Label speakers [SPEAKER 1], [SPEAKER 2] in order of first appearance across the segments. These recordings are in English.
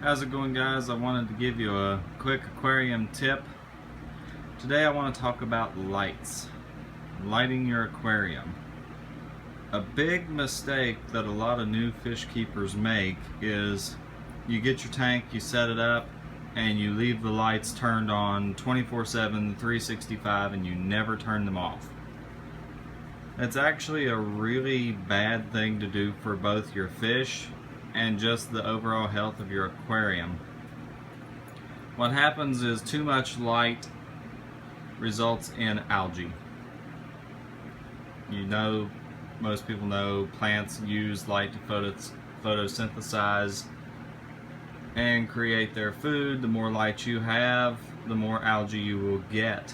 [SPEAKER 1] How's it going, guys? I wanted to give you a quick aquarium tip. Today I want to talk about lights. Lighting your aquarium. A big mistake that a lot of new fish keepers make is you get your tank, you set it up, and you leave the lights turned on 24/7, 365, and you never turn them off. It's actually a really bad thing to do for both your fish and just the overall health of your aquarium. What happens is too much light results in algae. You know, most people know plants use light to photosynthesize and create their food. The more light you have, the more algae you will get.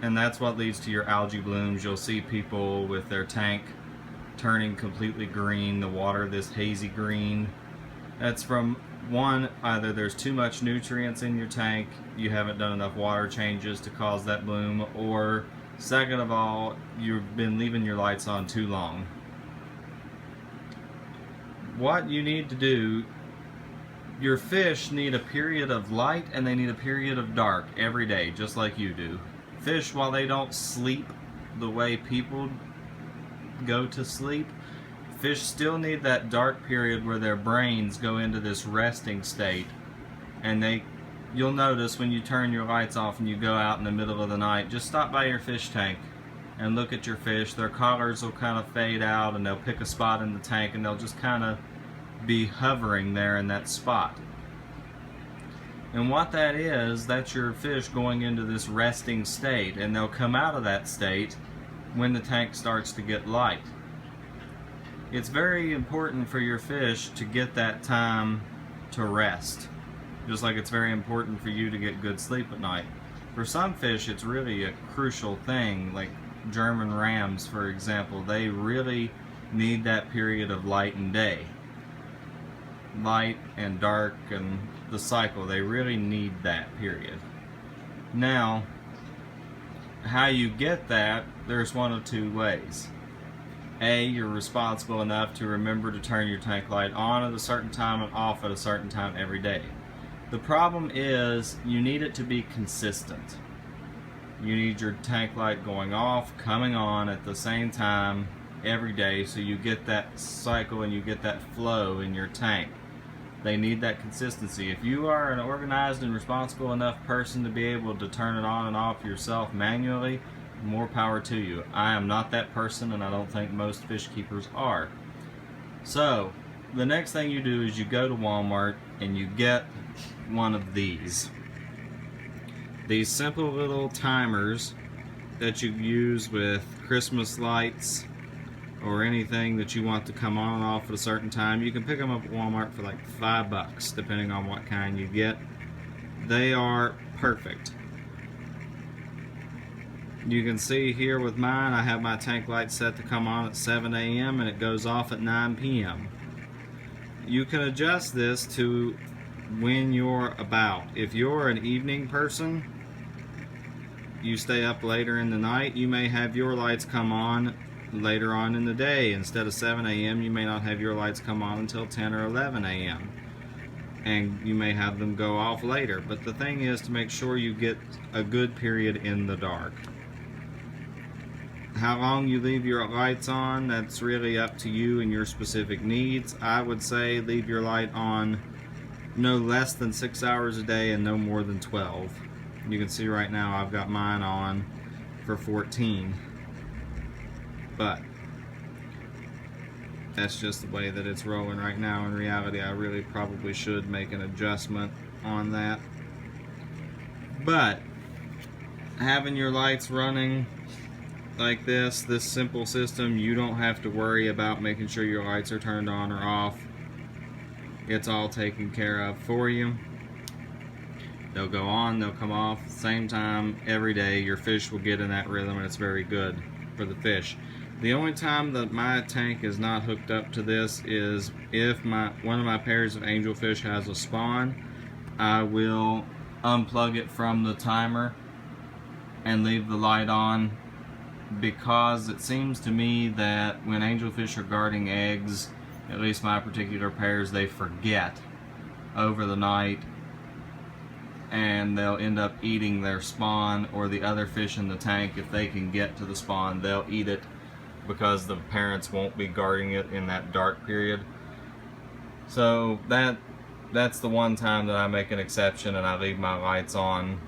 [SPEAKER 1] And that's what leads to your algae blooms. You'll see people with their tank turning completely green, the water this hazy green. That's from one, either there's too much nutrients in your tank, you haven't done enough water changes to cause that bloom, or second of all, you've been leaving your lights on too long. What you need to do, your fish need a period of light and they need a period of dark every day, just like you do. Fish, while they don't sleep the way people go to sleep, fish still need that dark period where their brains go into this resting state. And you'll notice when you turn your lights off and you go out in the middle of the night, just stop by your fish tank and look at your fish. Their collars will kind of fade out and they'll pick a spot in the tank and they'll just kind of be hovering there in that spot. And what that is, that's your fish going into this resting state, and they'll come out of that state when the tank starts to get light. It's very important for your fish to get that time to rest, just like it's very important for you to get good sleep at night. For some fish, it's really a crucial thing, like German rams, for example. They really need that period of light and day. Light and dark and the cycle, they really need that period. Now, how you get that, there's one of two ways. A, you're responsible enough to remember to turn your tank light on at a certain time and off at a certain time every day. The problem is you need it to be consistent. You need your tank light going off, coming on at the same time every day, so you get that cycle and you get that flow in your tank. They need that consistency. If you are an organized and responsible enough person to be able to turn it on and off yourself manually, more power to you. I am not that person, and I don't think most fish keepers are. So, the next thing you do is you go to Walmart and you get one of these. These simple little timers that you use with Christmas lights or anything that you want to come on and off at a certain time. You can pick them up at Walmart for like $5, depending on what kind you get. They are perfect. You can see here with mine, I have my tank light set to come on at 7 a.m. and it goes off at 9 p.m. You can adjust this to when you're about. If you're an evening person, you stay up later in the night, you may have your lights come on later on in the day. Instead of 7 a.m. you may not have your lights come on until 10 or 11 a.m. and you may have them go off later. But the thing is to make sure you get a good period in the dark. How long you leave your lights on, that's really up to you and your specific needs. I would say leave your light on no less than 6 hours a day and no more than 12. You can see right now I've got mine on for 14. But that's just the way that it's rolling right now. In reality, I really probably should make an adjustment on that. But having your lights running like this simple system, you don't have to worry about making sure your lights are turned on or off. It's all taken care of for you. They'll go on, they'll come off at the same time every day. Your fish will get in that rhythm, and it's very good for the fish. The only time that my tank is not hooked up to this is if one of my pairs of angelfish has a spawn. I will unplug it from the timer and leave the light on because it seems to me that when angelfish are guarding eggs, at least my particular pairs, they forget over the night, and they'll end up eating their spawn or the other fish in the tank. If they can get to the spawn, they'll eat it because the parents won't be guarding it in that dark period. So that's the one time that I make an exception and I leave my lights on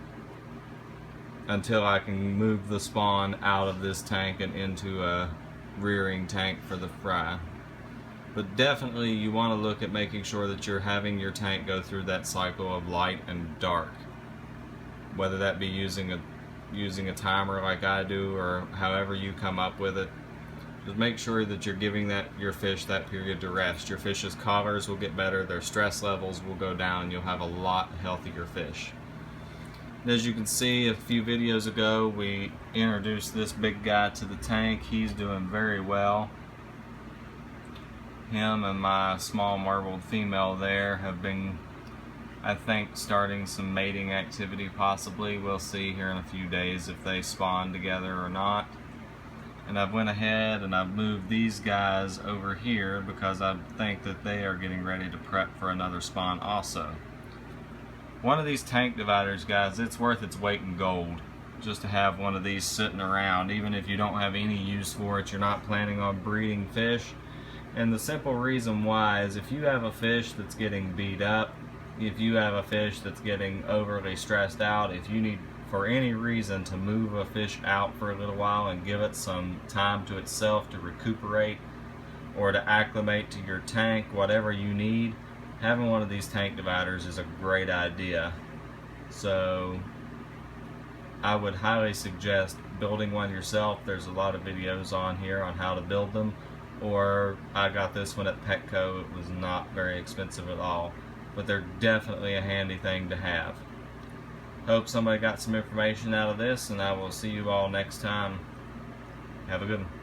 [SPEAKER 1] until I can move the spawn out of this tank and into a rearing tank for the fry. But definitely you want to look at making sure that you're having your tank go through that cycle of light and dark. Whether that be using a timer like I do, or however you come up with it. Just make sure that you're giving your fish that period to rest. Your fish's collars will get better, their stress levels will go down, and you'll have a lot healthier fish. And as you can see, a few videos ago we introduced this big guy to the tank. He's doing very well. Him and my small marbled female there have been, I think, starting some mating activity possibly. We'll see here in a few days if they spawn together or not. And I've went ahead and I've moved these guys over here because I think that they are getting ready to prep for another spawn also. One of these tank dividers, guys, it's worth its weight in gold just to have one of these sitting around, even if you don't have any use for it, you're not planning on breeding fish. And the simple reason why is if you have a fish that's getting beat up, if you have a fish that's getting overly stressed out, if you need for any reason to move a fish out for a little while and give it some time to itself to recuperate or to acclimate to your tank, whatever you need, having one of these tank dividers is a great idea. So I would highly suggest building one yourself. There's a lot of videos on here on how to build them. Or I got this one at Petco. It was not very expensive at all, but they're definitely a handy thing to have. Hope somebody got some information out of this, and I will see you all next time. Have a good one.